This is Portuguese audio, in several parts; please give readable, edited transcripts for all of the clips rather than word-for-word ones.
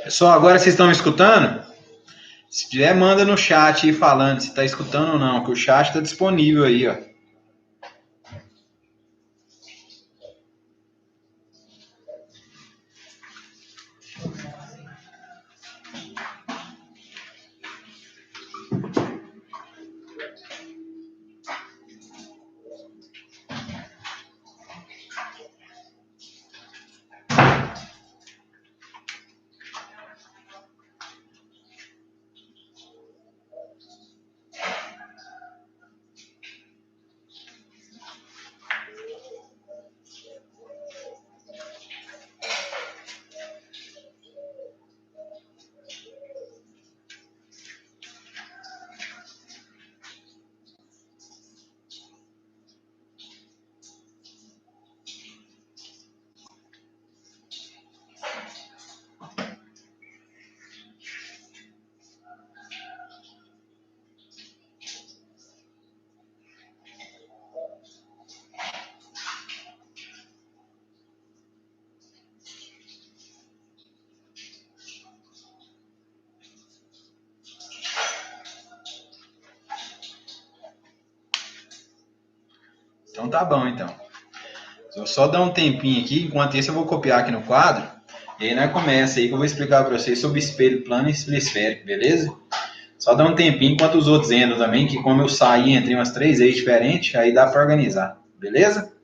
Pessoal, agora vocês estão me escutando? Se tiver, manda no chat aí falando se está escutando ou não, que o chat está disponível aí, ó. Então tá bom, então. Vou só dar um tempinho aqui, enquanto isso eu vou copiar aqui no quadro, e aí nós começa aí que eu vou explicar para vocês sobre espelho plano e espelho esférico, beleza? Só dá um tempinho enquanto os outros entram também, que como eu saí entre umas 3 eixos diferentes, aí dá para organizar, beleza?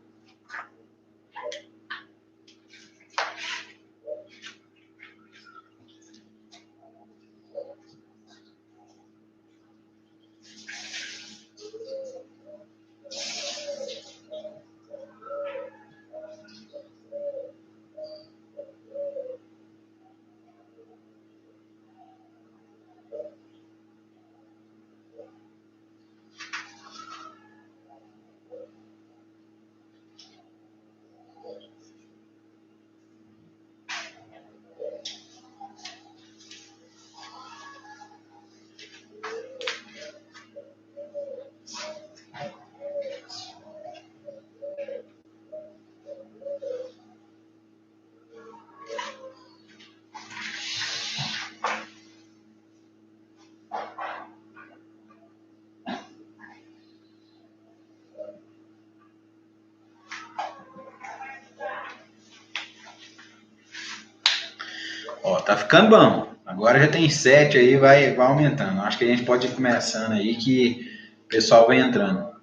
Ó, tá ficando bom. Agora já tem 7 aí, vai aumentando. Acho que a gente pode ir começando aí que o pessoal vai entrando.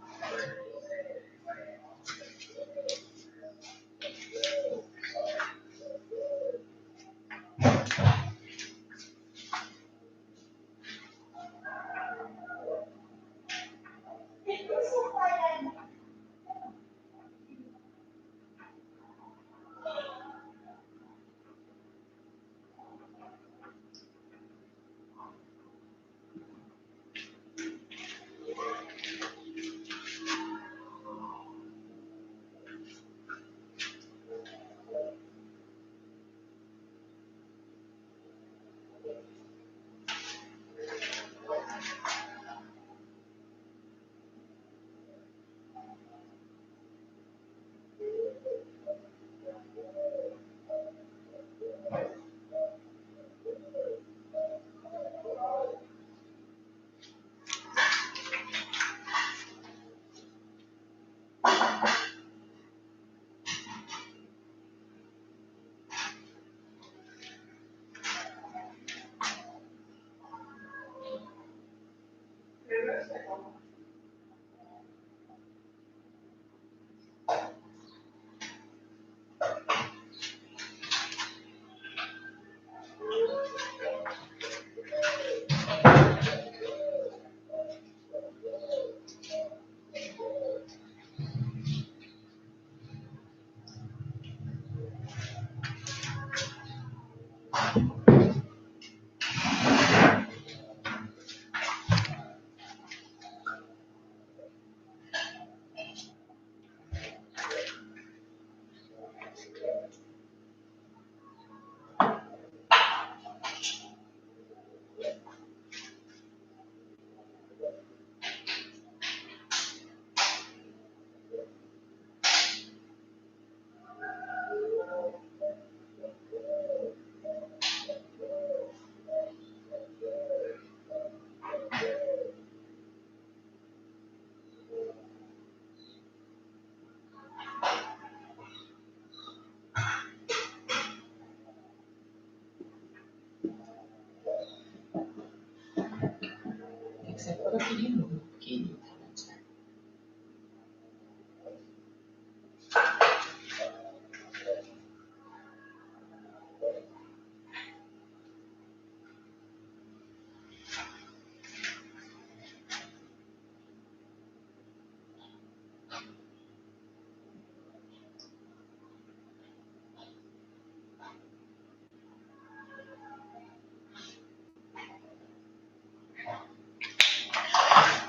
aqui de novo, porque...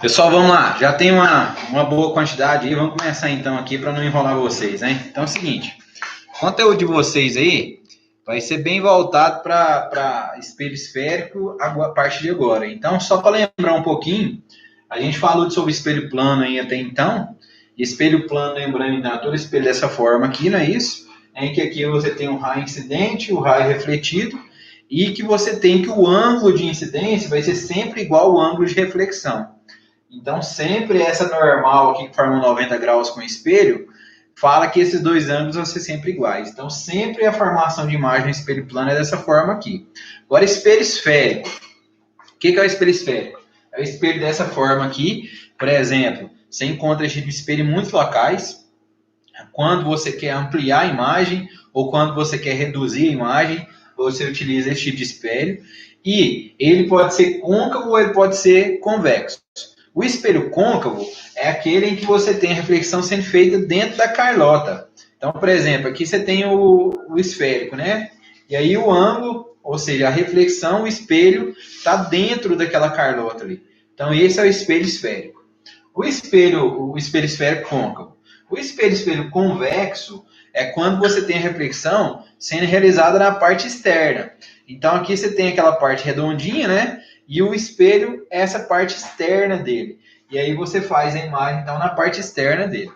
Pessoal, vamos lá. Já tem uma boa quantidade aí. Vamos começar então aqui para não enrolar vocês, né? Então é o seguinte. O conteúdo de vocês aí vai ser bem voltado para espelho esférico a partir de agora. Então, só para lembrar um pouquinho, a gente falou sobre espelho plano aí até então. Espelho plano, lembrando, então, todo espelho dessa forma aqui, não é isso? Em que aqui você tem o raio incidente, o raio refletido, e que você tem que o ângulo de incidência vai ser sempre igual ao ângulo de reflexão. Então, sempre essa normal aqui que forma 90 graus com o espelho, fala que esses dois ângulos vão ser sempre iguais. Então, sempre a formação de imagem no espelho plano é dessa forma aqui. Agora, espelho esférico. O que é o espelho esférico? É o espelho dessa forma aqui. Por exemplo, você encontra esse tipo de espelho em muitos locais. Quando você quer ampliar a imagem ou quando você quer reduzir a imagem, você utiliza esse tipo de espelho. E ele pode ser côncavo ou ele pode ser convexo. O espelho côncavo é aquele em que você tem a reflexão sendo feita dentro da carlota. Então, por exemplo, aqui você tem o esférico, né? E aí o ângulo, ou seja, a reflexão, o espelho, está dentro daquela carlota ali. Então, esse é o espelho esférico. O espelho esférico côncavo. O espelho convexo é quando você tem a reflexão sendo realizada na parte externa. Então, aqui você tem aquela parte redondinha, né? E o espelho é essa parte externa dele. E aí você faz a imagem, então, na parte externa dele.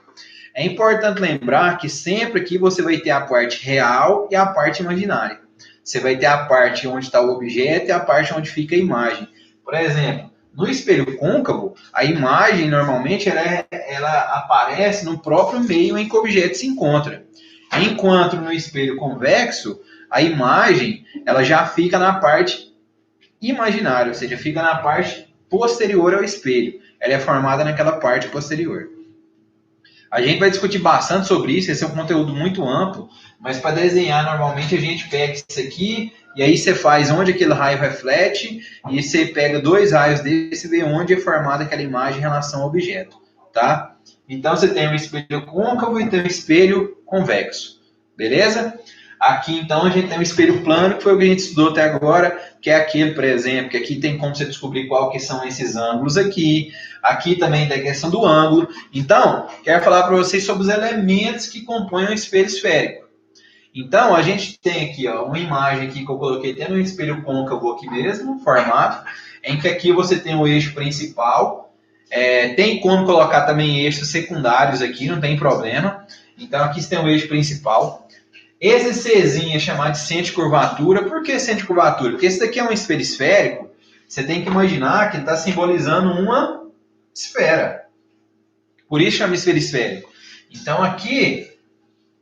É importante lembrar que sempre aqui você vai ter a parte real e a parte imaginária. Você vai ter a parte onde está o objeto e a parte onde fica a imagem. Por exemplo, no espelho côncavo, a imagem, normalmente, ela aparece no próprio meio em que o objeto se encontra. Enquanto no espelho convexo, a imagem ela já fica na parte imaginária, ou seja, fica na parte posterior ao espelho. Ela é formada naquela parte posterior. A gente vai discutir bastante sobre isso, esse é um conteúdo muito amplo, mas para desenhar, normalmente a gente pega isso aqui, e aí você faz onde aquele raio reflete, e você pega dois raios desse e vê onde é formada aquela imagem em relação ao objeto, tá? Então você tem um espelho côncavo e tem um espelho convexo, beleza? Aqui, então, a gente tem um espelho plano, que foi o que a gente estudou até agora, que é aquele, por exemplo, que aqui tem como você descobrir qual que são esses ângulos aqui. Aqui também tem a questão do ângulo. Então, quero falar para vocês sobre os elementos que compõem o espelho esférico. Então, a gente tem aqui ó, uma imagem aqui que eu coloquei tendo um espelho côncavo aqui mesmo, formado, em que aqui você tem o eixo principal. Tem como colocar também eixos secundários aqui, não tem problema. Então, aqui você tem o eixo principal. Esse Czinho é chamado de centro de curvatura. Por que centro de curvatura? Porque esse daqui é um espelho esférico. Você tem que imaginar que ele está simbolizando uma esfera. Por isso chama espelho esférico. Então aqui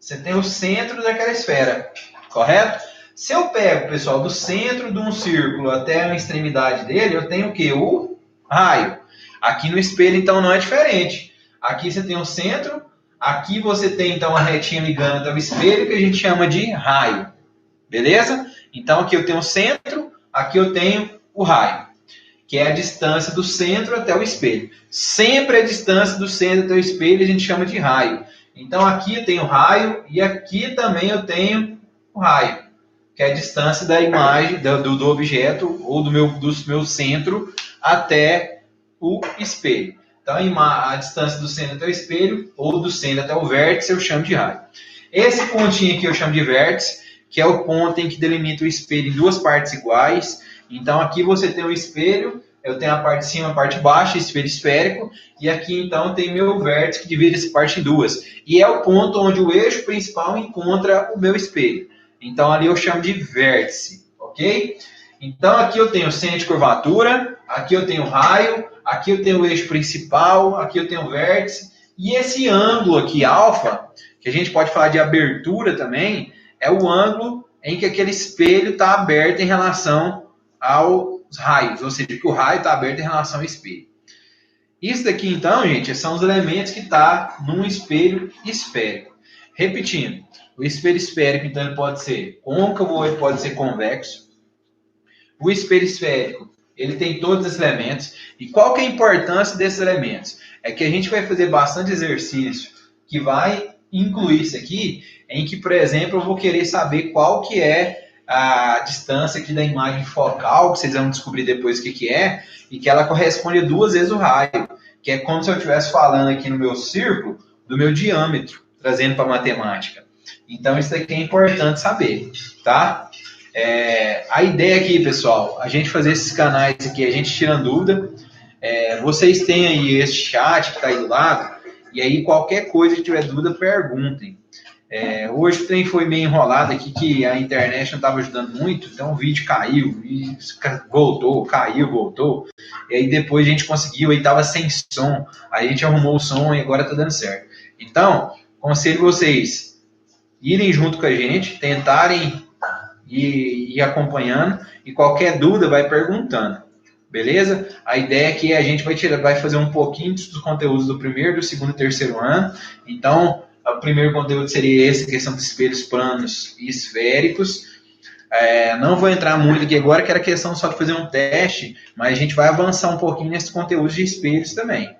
você tem o centro daquela esfera. Correto? Se eu pego, pessoal, do centro de um círculo até a extremidade dele, eu tenho o quê? O raio. Aqui no espelho, então, não é diferente. Aqui você tem o centro. Aqui você tem, então, a retinha ligando até o espelho, que a gente chama de raio. Beleza? Então, aqui eu tenho o centro, aqui eu tenho o raio, que é a distância do centro até o espelho. Sempre a distância do centro até o espelho a gente chama de raio. Então, aqui eu tenho o raio e aqui também eu tenho o raio, que é a distância da imagem, do objeto ou do meu centro até o espelho. Então, a distância do centro até o espelho, ou do centro até o vértice, eu chamo de raio. Esse pontinho aqui eu chamo de vértice, que é o ponto em que delimita o espelho em duas partes iguais. Então, aqui você tem o espelho, eu tenho a parte de cima e a parte de baixo, espelho esférico, e aqui, então, tem meu vértice que divide essa parte em duas. E é o ponto onde o eixo principal encontra o meu espelho. Então, ali eu chamo de vértice, ok? Então, aqui eu tenho centro de curvatura, aqui eu tenho raio, aqui eu tenho o eixo principal, aqui eu tenho o vértice, e esse ângulo aqui, alfa, que a gente pode falar de abertura também, é o ângulo em que aquele espelho está aberto em relação aos raios, ou seja, que o raio está aberto em relação ao espelho. Isso daqui, então, gente, são os elementos que estão num espelho esférico. Repetindo, o espelho esférico, então, ele pode ser côncavo ou ele pode ser convexo. O espelho esférico, ele tem todos esses elementos. E qual que é a importância desses elementos? É que a gente vai fazer bastante exercício que vai incluir isso aqui, em que, por exemplo, eu vou querer saber qual que é a distância aqui da imagem focal, que vocês vão descobrir depois o que é, e que ela corresponde a 2 vezes o raio, que é como se eu estivesse falando aqui no meu círculo do meu diâmetro, trazendo para a matemática. Então, isso daqui é importante saber, tá? A ideia aqui, pessoal, a gente fazer esses canais aqui, a gente tirando dúvida. Vocês têm aí esse chat que está aí do lado, e aí qualquer coisa que tiver dúvida, perguntem. Hoje o trem foi meio enrolado aqui, que a internet não estava ajudando muito, então o vídeo caiu, e voltou, caiu, voltou. E aí depois a gente conseguiu, aí estava sem som, aí a gente arrumou o som e agora está dando certo. Então, aconselho vocês irem junto com a gente, tentarem ir acompanhando, e qualquer dúvida vai perguntando. Beleza? A ideia aqui é a gente vai fazer um pouquinho dos conteúdos do primeiro, do segundo e terceiro ano. Então, o primeiro conteúdo seria esse, questão dos espelhos planos e esféricos. Não vou entrar muito aqui agora, que era questão só de fazer um teste, mas a gente vai avançar um pouquinho nesses conteúdos de espelhos também,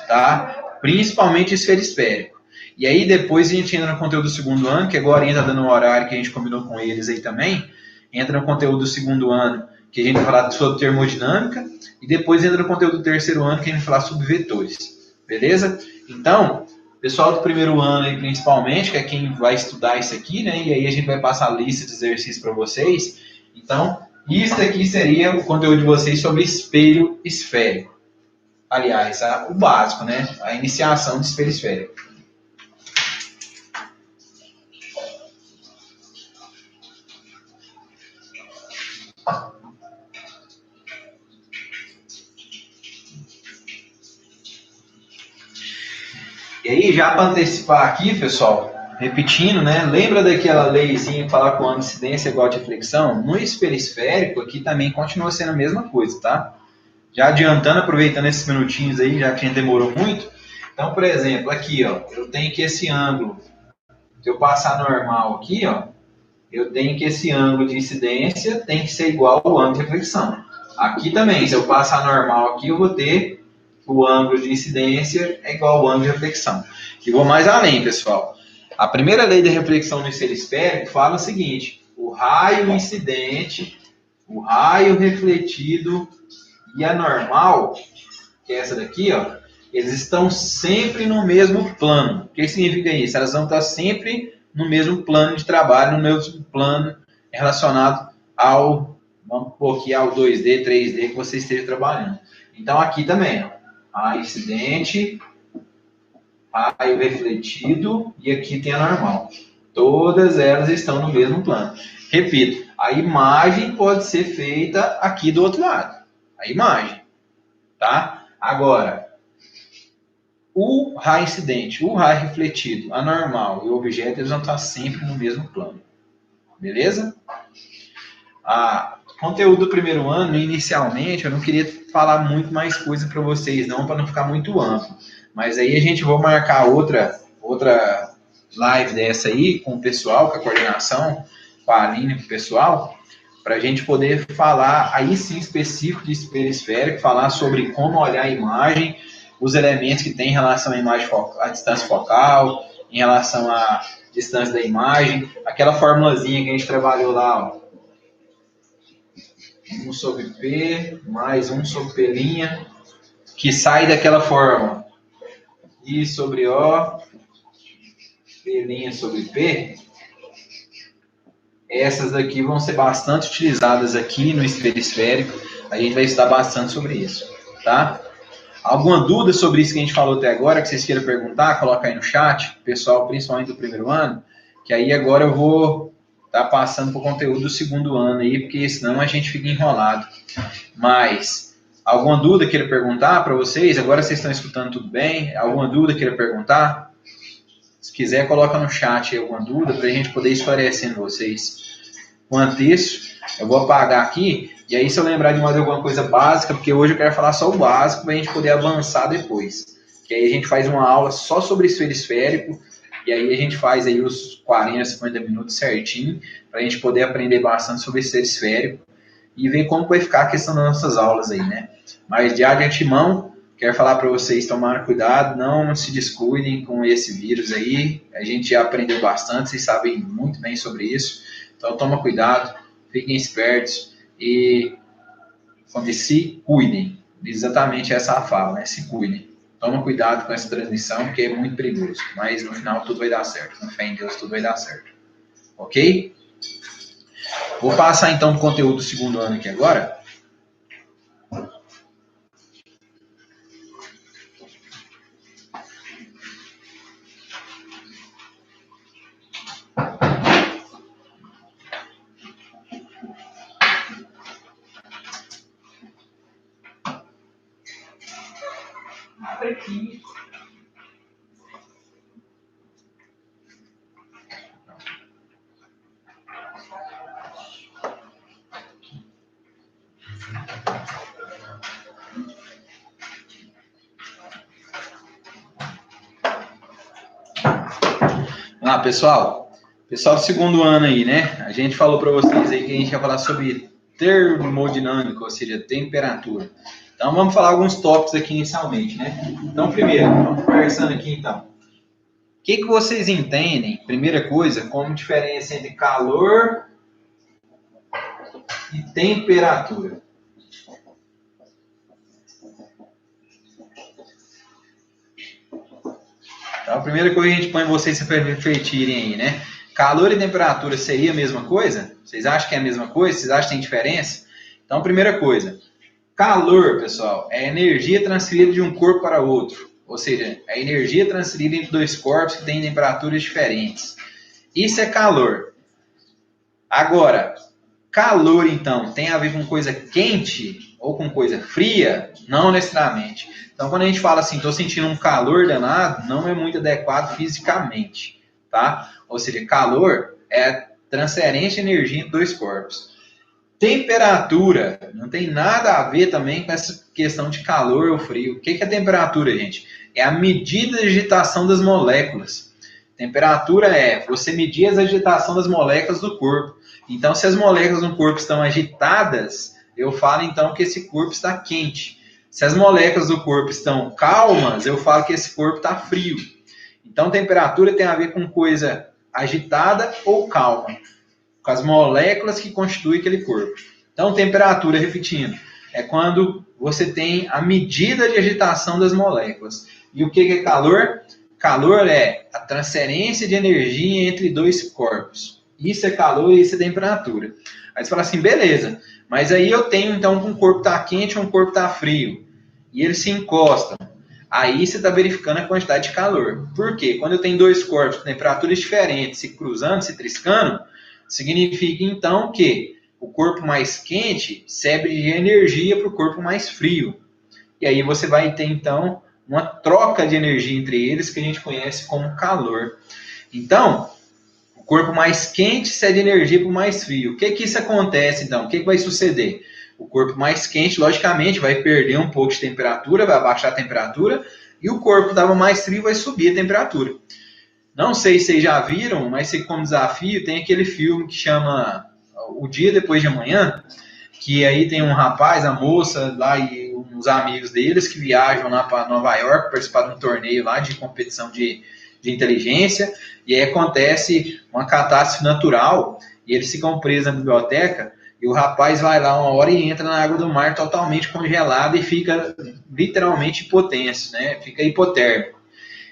tá? Principalmente esfera esférico. E aí depois a gente entra no conteúdo do segundo ano, que agora ainda dando o horário que a gente combinou com eles aí também. Entra no conteúdo do segundo ano, que a gente vai falar sobre termodinâmica, e depois entra no conteúdo do terceiro ano, que a gente vai falar sobre vetores. Beleza? Então, pessoal do primeiro ano aí, principalmente, que é quem vai estudar isso aqui, né? E aí a gente vai passar a lista de exercícios para vocês. Então, isso aqui seria o conteúdo de vocês sobre espelho esférico. Aliás, o básico, né? A iniciação de espelho esférico. E aí, já para antecipar aqui, pessoal, repetindo, né? Lembra daquela leizinha que falar com ângulo de incidência igual de reflexão? No espelho esférico, aqui também continua sendo a mesma coisa, tá? Já adiantando, aproveitando esses minutinhos aí, já que a gente demorou muito. Então, por exemplo, aqui, ó, eu tenho que esse ângulo, se eu passar normal aqui, ó, eu tenho que esse ângulo de incidência tem que ser igual ao ângulo de reflexão. Aqui também, se eu passar normal aqui, eu vou ter o ângulo de incidência é igual ao ângulo de reflexão. E vou mais além, pessoal. A primeira lei da reflexão no espelho esférico fala o seguinte: o raio incidente, o raio refletido e a normal, que é essa daqui, ó, eles estão sempre no mesmo plano. O que significa isso? Elas vão estar sempre no mesmo plano de trabalho, no mesmo plano relacionado ao, vamos pôr aqui, ao 2D, 3D que você esteja trabalhando. Então aqui também, ó, raio incidente, raio refletido e aqui tem a normal. Todas elas estão no mesmo plano. Repito, a imagem pode ser feita aqui do outro lado. A imagem, tá? Agora, o raio incidente, o raio refletido, a normal e o objeto, eles vão estar sempre no mesmo plano. Beleza? Conteúdo do primeiro ano, inicialmente, eu não queria falar muito mais coisa para vocês, não, para não ficar muito amplo. Mas aí a gente vai marcar outra live dessa aí com o pessoal, com a coordenação, com a Aline, com o pessoal, para a gente poder falar aí sim específico de espelho esférico, falar sobre como olhar a imagem, os elementos que tem em relação à imagem à distância focal, em relação à distância da imagem, aquela formulazinha que a gente trabalhou lá, ó. 1 sobre P mais 1 sobre P', que sai daquela forma. I sobre O, P' sobre P. Essas daqui vão ser bastante utilizadas aqui no espelho esférico. A gente vai estudar bastante sobre isso, tá? Alguma dúvida sobre isso que a gente falou até agora, que vocês queiram perguntar, coloca aí no chat, pessoal, principalmente do primeiro ano, que aí agora eu vou tá passando para o conteúdo do segundo ano aí, porque senão a gente fica enrolado. Mas, alguma dúvida queira perguntar para vocês? Agora vocês estão escutando tudo bem? Alguma dúvida queira perguntar? Se quiser, coloca no chat aí alguma dúvida para a gente poder esclarecendo vocês. Quanto isso, eu vou apagar aqui, E aí, se eu lembrar de mais alguma coisa básica, porque hoje eu quero falar só o básico para a gente poder avançar depois. Que aí a gente faz uma aula só sobre espelho esférico, e aí a gente faz aí os 40, 50 minutos certinho, para a gente poder aprender bastante sobre espelho esférico e ver como vai ficar a questão das nossas aulas aí, né? Mas de antemão, quero falar para vocês tomarem cuidado, não se descuidem com esse vírus aí. A gente já aprendeu bastante, vocês sabem muito bem sobre isso. Então toma cuidado, fiquem espertos e se cuidem. Exatamente essa a fala, né? Se cuidem. Toma cuidado com essa transmissão, porque é muito perigoso. Mas no final tudo vai dar certo. Com fé em Deus tudo vai dar certo. Ok? Vou passar então o conteúdo do segundo ano aqui agora. Ah, pessoal do segundo ano aí, né? A gente falou para vocês aí que a gente ia falar sobre termodinâmica, ou seja, temperatura. Então, vamos falar alguns tópicos aqui inicialmente, né? Então, primeiro, vamos conversando aqui então. O que vocês entendem, primeira coisa, como diferença entre calor e temperatura? Então, a primeira coisa que a gente põe vocês para refletirem aí, né? Calor e temperatura seria a mesma coisa? Vocês acham que é a mesma coisa? Vocês acham que tem diferença? Então, primeira coisa, calor, pessoal, é energia transferida de um corpo para outro. Ou seja, é energia transferida entre dois corpos que têm temperaturas diferentes. Isso é calor. Agora, calor, então, tem a ver com coisa quente ou com coisa fria? Não necessariamente. Então, quando a gente fala assim, estou sentindo um calor danado, não é muito adequado fisicamente, tá? Ou seja, calor é transferência de energia entre dois corpos. Temperatura não tem nada a ver também com essa questão de calor ou frio. O que é temperatura, gente? É a medida de agitação das moléculas. Temperatura é você medir a agitação das moléculas do corpo. Então, se as moléculas no corpo estão agitadas, eu falo então que esse corpo está quente. Se as moléculas do corpo estão calmas, eu falo que esse corpo está frio. Então, temperatura tem a ver com coisa agitada ou calma, com as moléculas que constituem aquele corpo. Então, temperatura, repetindo, é quando você tem a medida de agitação das moléculas. E o que é calor? Calor é a transferência de energia entre dois corpos. Isso é calor e isso é temperatura. Aí você fala assim, beleza, mas aí eu tenho então um corpo está quente e um corpo está frio. E eles se encostam. Aí você está verificando a quantidade de calor. Por quê? Quando eu tenho dois corpos com temperaturas diferentes se cruzando, se triscando, significa então que o corpo mais quente cede energia para o corpo mais frio. E aí você vai ter então uma troca de energia entre eles que a gente conhece como calor. Então, o corpo mais quente cede energia para o mais frio. O que isso acontece então? O que vai suceder? O corpo mais quente, logicamente, vai perder um pouco de temperatura, vai abaixar a temperatura, e o corpo que estava mais frio vai subir a temperatura. Não sei se vocês já viram, mas como desafio tem aquele filme que chama O Dia Depois de Amanhã, que aí tem um rapaz, a moça lá e uns amigos deles que viajam lá para Nova York participar de um torneio lá de competição de inteligência, e aí acontece uma catástrofe natural e eles ficam presos na biblioteca e o rapaz vai lá uma hora e entra na água do mar totalmente congelado e fica literalmente hipotenso, né? Fica hipotérmico.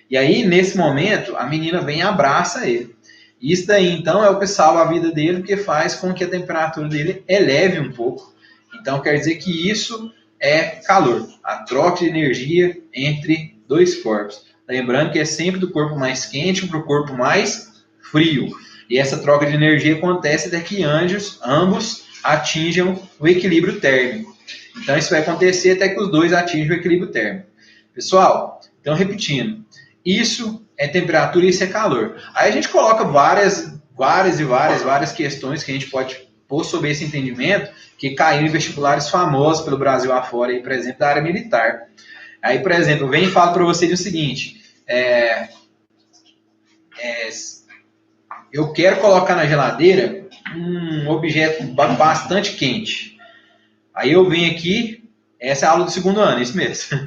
E aí, nesse momento, a menina vem e abraça ele. Isso daí, então, é o que salva a vida dele, porque faz com que a temperatura dele eleve um pouco. Então, quer dizer que isso é calor, a troca de energia entre dois corpos. Lembrando que é sempre do corpo mais quente para o corpo mais frio. E essa troca de energia acontece até que ambos atinjam o equilíbrio térmico. Então, isso vai acontecer até que os dois atinjam o equilíbrio térmico. Pessoal, então, repetindo, isso é temperatura e isso é calor. Aí a gente coloca várias questões que a gente pode pôs sob esse entendimento que caiu em vestibulares famosos pelo Brasil afora, aí, por exemplo, da área militar. Aí, por exemplo, eu venho e falo para vocês o seguinte, eu quero colocar na geladeira um objeto bastante quente. Aí eu venho aqui, essa é a aula do segundo ano, isso mesmo.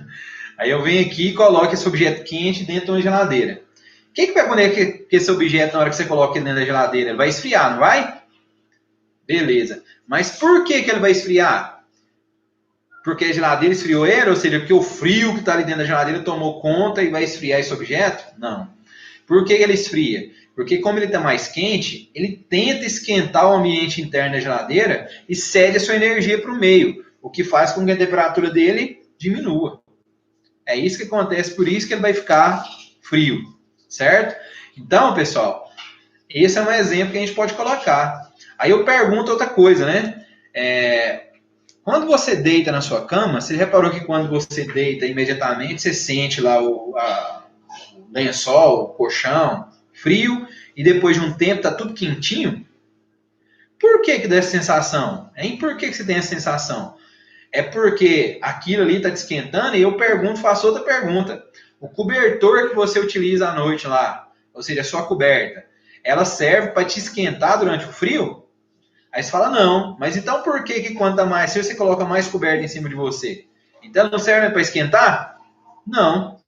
Aí eu venho aqui e coloco esse objeto quente dentro de uma geladeira. O que vai acontecer com esse objeto na hora que você coloca ele dentro da geladeira? Ele vai esfriar, não vai? Beleza. Mas por que ele vai esfriar? Porque a geladeira esfriou ele? Ou seja, porque o frio que está ali dentro da geladeira tomou conta e vai esfriar esse objeto? Não. Por que ele esfria? Porque como ele está mais quente, ele tenta esquentar o ambiente interno da geladeira e cede a sua energia para o meio, o que faz com que a temperatura dele diminua. É isso que acontece, por isso que ele vai ficar frio, certo? Então, pessoal, esse é um exemplo que a gente pode colocar. Aí eu pergunto outra coisa, né? Quando você deita na sua cama, você reparou que quando você deita, imediatamente você sente lá o lençol, o colchão, frio, e depois de um tempo está tudo quentinho? Por que dá essa sensação? Por que você tem essa sensação? É porque aquilo ali está te esquentando e eu faço outra pergunta. O cobertor que você utiliza à noite lá, ou seja, a sua coberta, ela serve para te esquentar durante o frio? Aí você fala, não. Mas então por que quando está mais frio você coloca mais coberta em cima de você? Então não serve para esquentar? Não.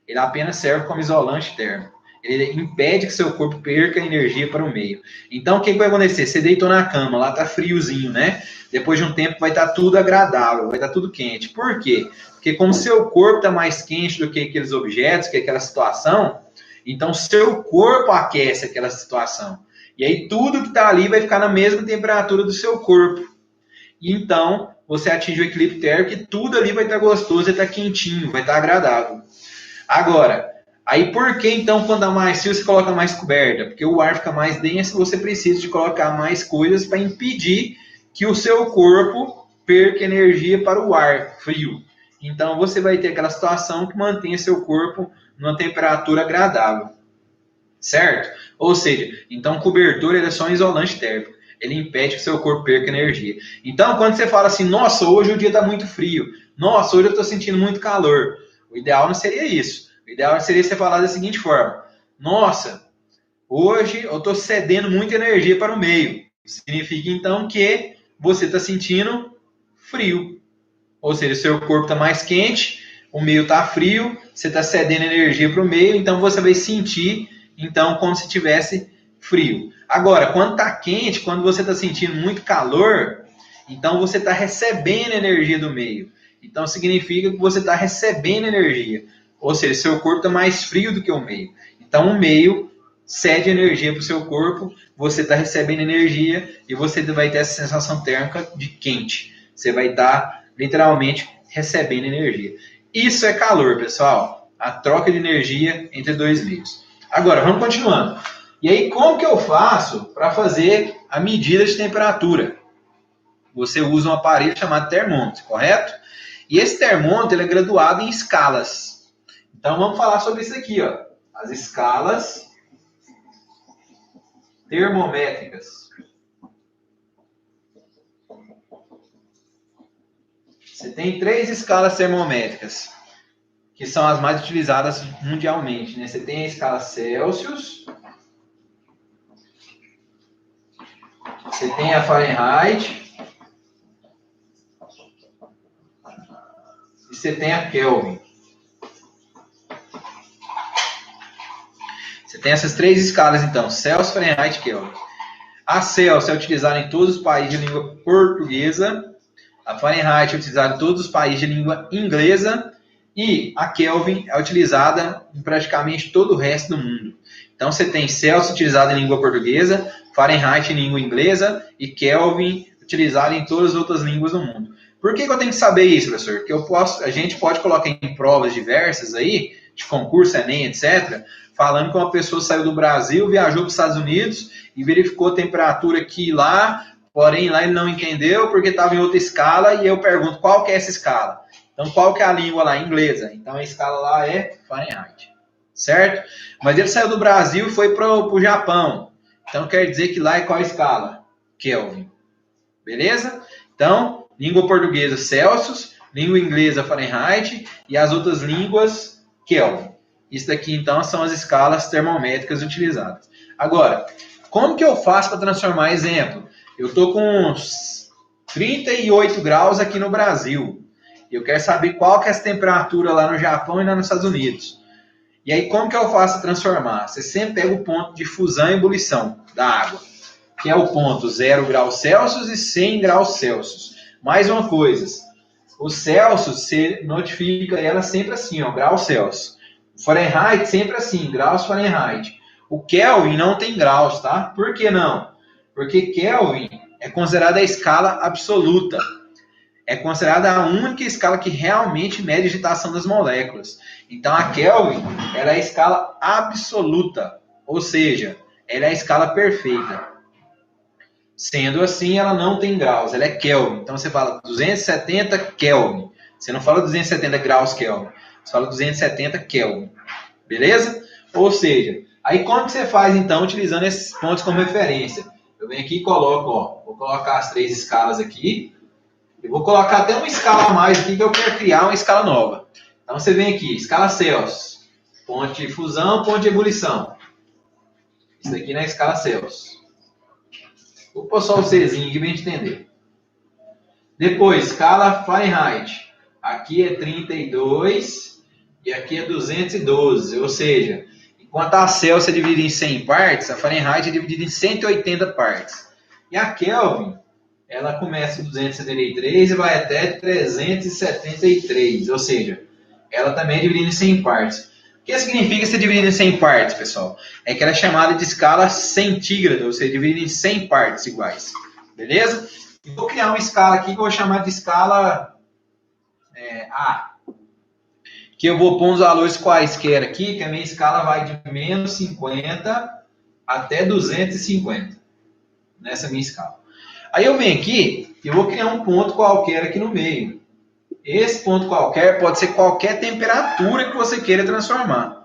Ele apenas serve como isolante térmico. Ele impede que seu corpo perca energia para o meio. Então, o que vai acontecer? Você deitou na cama, lá está friozinho, né? Depois de um tempo vai estar tudo agradável, vai estar tudo quente. Por quê? Porque como seu corpo está mais quente do que aqueles objetos, que aquela situação, então seu corpo aquece aquela situação. E aí tudo que está ali vai ficar na mesma temperatura do seu corpo. E então, você atinge o equilíbrio térmico e tudo ali vai estar gostoso, vai estar quentinho, vai estar agradável. Agora, aí por que então quando dá mais frio você coloca mais coberta? Porque o ar fica mais denso e você precisa de colocar mais coisas para impedir que o seu corpo perca energia para o ar frio. Então você vai ter aquela situação que mantém seu corpo numa temperatura agradável. Certo? Ou seja, então o cobertor ele é só um isolante térmico. Ele impede que seu corpo perca energia. Então quando você fala assim, nossa, hoje o dia está muito frio. Nossa, hoje eu estou sentindo muito calor. O ideal não seria isso. O ideal seria você falar da seguinte forma. Nossa, hoje eu estou cedendo muita energia para o meio. Significa então que você está sentindo frio. Ou seja, seu corpo está mais quente, o meio está frio, você está cedendo energia para o meio, então você vai sentir então como se tivesse frio. Agora, quando está quente, quando você está sentindo muito calor, então você está recebendo energia do meio. Então significa que você está recebendo energia. Ou seja, seu corpo está mais frio do que o meio. Então o meio cede energia para o seu corpo, você está recebendo energia e você vai ter essa sensação térmica de quente. Você vai estar literalmente recebendo energia. Isso é calor, pessoal. A troca de energia entre dois meios. Agora, vamos continuando. E aí, como que eu faço para fazer a medida de temperatura? Você usa um aparelho chamado termômetro, correto? E esse termômetro ele é graduado em escalas. Então, vamos falar sobre isso aqui, ó. As escalas termométricas. Você tem 3 escalas termométricas, que são as mais utilizadas mundialmente, né? Você tem a escala Celsius, você tem a Fahrenheit, e você tem a Kelvin. Você tem essas 3 escalas, então, Celsius, Fahrenheit e Kelvin. A Celsius é utilizada em todos os países de língua portuguesa, a Fahrenheit é utilizada em todos os países de língua inglesa, e a Kelvin é utilizada em praticamente todo o resto do mundo. Então, você tem Celsius utilizado em língua portuguesa, Fahrenheit em língua inglesa e Kelvin utilizado em todas as outras línguas do mundo. Por que eu tenho que saber isso, professor? Porque a gente pode colocar em provas diversas aí, de concurso, Enem, etc., falando que uma pessoa saiu do Brasil, viajou para os Estados Unidos e verificou a temperatura aqui e lá, porém lá ele não entendeu porque estava em outra escala e eu pergunto qual que é essa escala. Então, qual que é a língua lá? Inglesa. Então, a escala lá é Fahrenheit. Certo? Mas ele saiu do Brasil e foi para o Japão. Então, quer dizer que lá é qual a escala? Kelvin. Beleza? Então, língua portuguesa, Celsius, língua inglesa, Fahrenheit, e as outras línguas, Kelvin. Isso daqui, então, são as escalas termométricas utilizadas. Agora, como que eu faço para transformar? Exemplo, eu estou com uns 38 graus aqui no Brasil. Eu quero saber qual que é a temperatura lá no Japão e lá nos Estados Unidos. E aí, como que eu faço transformar? Você sempre pega o ponto de fusão e ebulição da água, que é o ponto 0 graus Celsius e 100 graus Celsius. Mais uma coisa, o Celsius, você notifica ela sempre assim, ó, graus Celsius. O Fahrenheit sempre assim, graus Fahrenheit. O Kelvin não tem graus, tá? Por que não? Porque Kelvin é considerada a escala absoluta. É considerada a única escala que realmente mede a agitação das moléculas. Então, a Kelvin ela é a escala absoluta, ou seja, ela é a escala perfeita. Sendo assim, ela não tem graus, ela é Kelvin. Então, você fala 270 Kelvin. Você não fala 270 graus Kelvin, você fala 270 Kelvin. Beleza? Ou seja, aí como que você faz, então, utilizando esses pontos como referência? Eu venho aqui e coloco, ó, vou colocar as 3 escalas aqui. Eu vou colocar até uma escala a mais aqui, que eu quero criar uma escala nova. Então, você vem aqui, escala Celsius. Ponto de fusão, ponto de ebulição. Isso aqui na escala Celsius. Vou pôr só o Czinho aqui para a gente entender. Depois, escala Fahrenheit. Aqui é 32 e aqui é 212. Ou seja, enquanto a Celsius é dividida em 100 partes, a Fahrenheit é dividida em 180 partes. E a Kelvin, ela começa em 273 e vai até 373. Ou seja, ela também é dividida em 100 partes. O que significa ser dividido em 100 partes, pessoal? É que ela é chamada de escala centígrada, ou seja, dividida em 100 partes iguais. Beleza? E vou criar uma escala aqui que eu vou chamar de escala A. Que eu vou pôr uns valores quaisquer aqui, que a minha escala vai de menos 50 até 250. Nessa minha escala. Aí eu venho aqui e vou criar um ponto qualquer aqui no meio. Esse ponto qualquer pode ser qualquer temperatura que você queira transformar.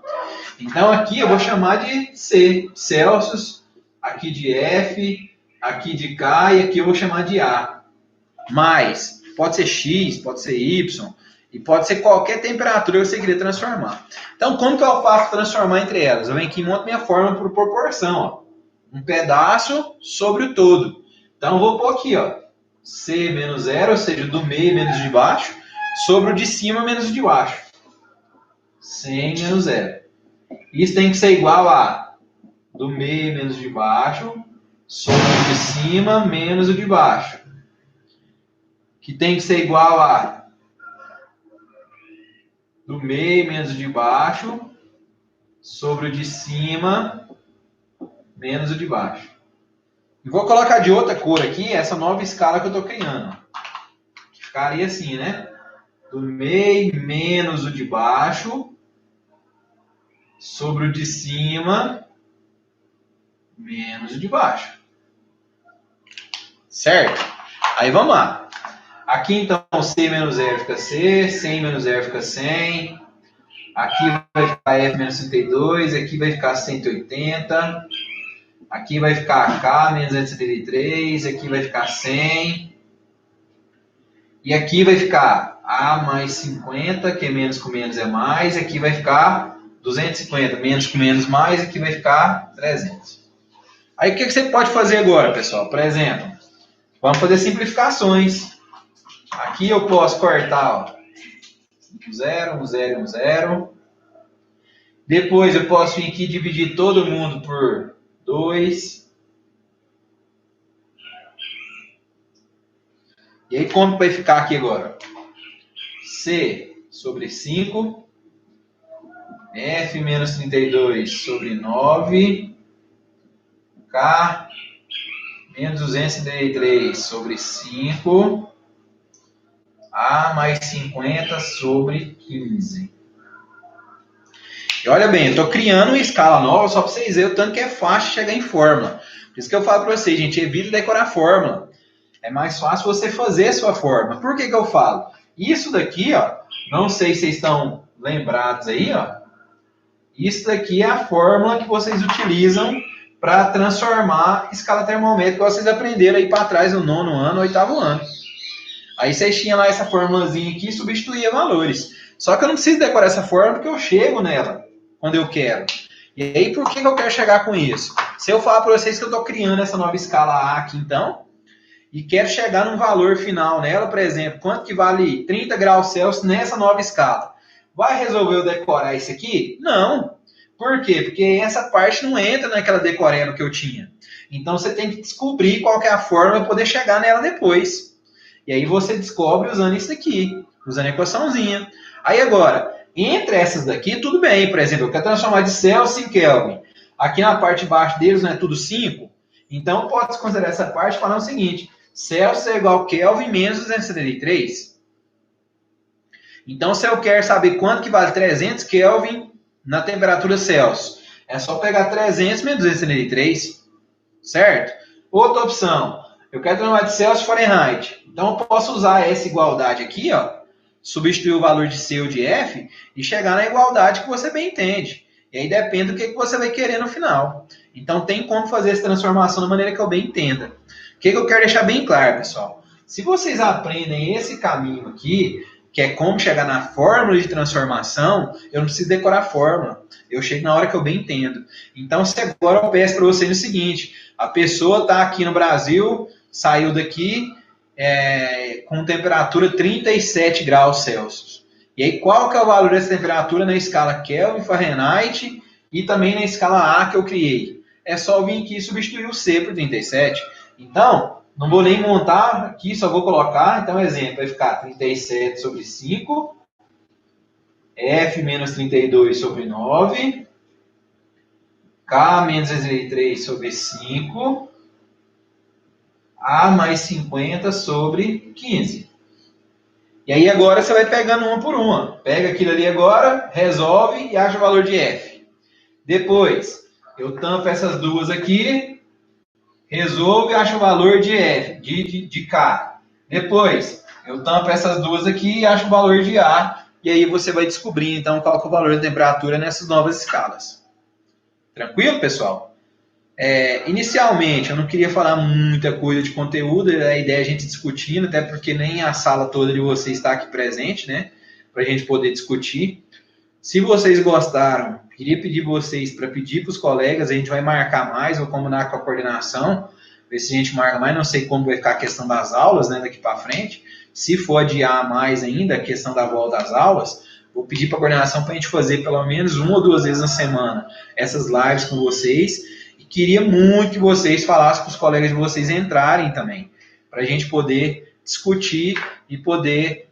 Então aqui eu vou chamar de C, Celsius, aqui de F, aqui de K e aqui eu vou chamar de A. Mas pode ser X, pode ser Y e pode ser qualquer temperatura que você queira transformar. Então como que eu faço transformar entre elas? Eu venho aqui e monto minha fórmula por proporção. Ó. Um pedaço sobre o todo. Então eu vou pôr aqui, ó, C menos 0, ou seja, do meio menos de baixo, sobre o de cima menos o de baixo. 100 menos 0. Isso tem que ser igual a do meio menos de baixo, sobre o de cima menos o de baixo. Que tem que ser igual a do meio menos o de baixo, sobre o de cima menos o de baixo. E vou colocar de outra cor aqui, essa nova escala que eu estou criando. Que ficaria assim, né? Do meio menos o de baixo, sobre o de cima, menos o de baixo. Certo? Aí vamos lá. Aqui então, C menos 0 fica C, 100 menos 0 fica 100. Aqui vai ficar F menos 32, aqui vai ficar 180. Aqui vai ficar K menos 273, aqui vai ficar 100. E aqui vai ficar A mais 50, que é menos com menos é mais. Aqui vai ficar 250, menos com menos mais. Aqui vai ficar 300. Aí o que você pode fazer agora, pessoal? Por exemplo, vamos fazer simplificações. Aqui eu posso cortar, ó, 0, 1, 0, 1, 0. Depois eu posso vir aqui e dividir todo mundo por 2. E aí como vai ficar aqui agora? C sobre 5. F menos 32 sobre 9. K menos 233 sobre 5. A mais 50 sobre 15. E olha bem, eu estou criando uma escala nova só para vocês verem o tanto que é fácil chegar em fórmula. Por isso que eu falo para vocês, gente, evita decorar fórmula. É mais fácil você fazer a sua fórmula. Por que que eu falo? Isso daqui, ó, não sei se vocês estão lembrados aí, ó. Isso daqui é a fórmula que vocês utilizam para transformar escala termométrica, igual vocês aprenderam aí para trás no 9º ano, 8º ano. Aí vocês tinham lá essa formulazinha aqui e substituía valores. Só que eu não preciso decorar essa fórmula porque eu chego nela quando eu quero. E aí, por que eu quero chegar com isso? Se eu falar para vocês que eu estou criando essa nova escala A aqui, então, e quero chegar num valor final nela, por exemplo, quanto que vale 30 graus Celsius nessa nova escala? Vai resolver eu decorar isso aqui? Não. Por quê? Porque essa parte não entra naquela decoreba que eu tinha. Então, você tem que descobrir qual que é a fórmula para poder chegar nela depois. E aí você descobre usando isso aqui, usando a equaçãozinha. Aí agora, entre essas daqui, tudo bem. Por exemplo, eu quero transformar de Celsius em Kelvin. Aqui na parte de baixo deles não é tudo 5? Então, pode-se considerar essa parte falando o seguinte: Celsius é igual a Kelvin menos 273. Então, se eu quero saber quanto que vale 300 Kelvin na temperatura Celsius, é só pegar 300 menos 273, certo? Outra opção, eu quero transformar de Celsius Fahrenheit. Então, eu posso usar essa igualdade aqui, ó, substituir o valor de C ou de F e chegar na igualdade que você bem entende. E aí depende do que você vai querer no final. Então, tem como fazer essa transformação da maneira que eu bem entenda. O que eu quero deixar bem claro, pessoal? Se vocês aprendem esse caminho aqui, que é como chegar na fórmula de transformação, eu não preciso decorar a fórmula. Eu chego na hora que eu bem entendo. Então, se agora eu peço para vocês o seguinte: a pessoa está aqui no Brasil, saiu daqui com temperatura 37 graus Celsius. E aí, qual que é o valor dessa temperatura na escala Kelvin, Fahrenheit e também na escala A que eu criei? É só eu vir aqui e substituir o C por 37. Então, não vou nem montar aqui, só vou colocar. Então, exemplo, vai ficar 37 sobre 5, F menos 32 sobre 9, K menos 63 sobre 5, A mais 50 sobre 15. E aí agora você vai pegando uma por uma. Pega aquilo ali agora, resolve e acha o valor de F. Depois, eu tampo essas duas aqui, resolvo e acho o valor de F, de K. Depois, eu tampo essas duas aqui e acho o valor de A. E aí você vai descobrir, então, qual que é o valor da temperatura nessas novas escalas. Tranquilo, pessoal? Inicialmente, eu não queria falar muita coisa de conteúdo, a ideia é a gente discutindo, até porque nem a sala toda de vocês está aqui presente, né? Para a gente poder discutir. Se vocês gostaram, queria pedir vocês para pedir para os colegas, a gente vai marcar mais, vou combinar com a coordenação, ver se a gente marca mais, não sei como vai ficar a questão das aulas, né, daqui para frente. Se for adiar mais ainda a questão da volta às aulas, vou pedir para a coordenação para a gente fazer pelo menos 1 ou 2 vezes na semana essas lives com vocês. E queria muito que vocês falassem com os colegas de vocês entrarem também, para a gente poder discutir e poder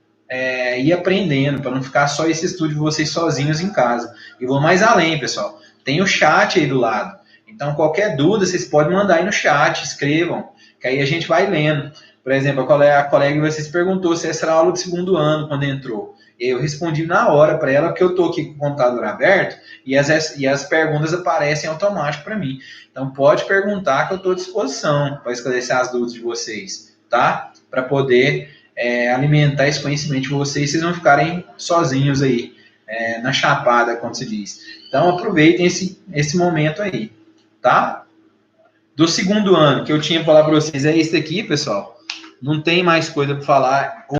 ir aprendendo, para não ficar só esse estudo de vocês sozinhos em casa. E vou mais além, pessoal. Tem o chat aí do lado. Então, qualquer dúvida, vocês podem mandar aí no chat, escrevam, que aí a gente vai lendo. Por exemplo, a colega de vocês perguntou se essa era a aula do 2º ano, quando entrou. E eu respondi na hora para ela, porque eu estou aqui com o computador aberto e as perguntas aparecem automático para mim. Então, pode perguntar que eu estou à disposição para esclarecer as dúvidas de vocês, tá? Para poder alimentar esse conhecimento de vocês, vocês não ficarem sozinhos aí, na chapada, como se diz. Então, aproveitem esse momento aí, tá? Do 2º ano, que eu tinha para falar para vocês é esse aqui, pessoal. Não tem mais coisa para falar.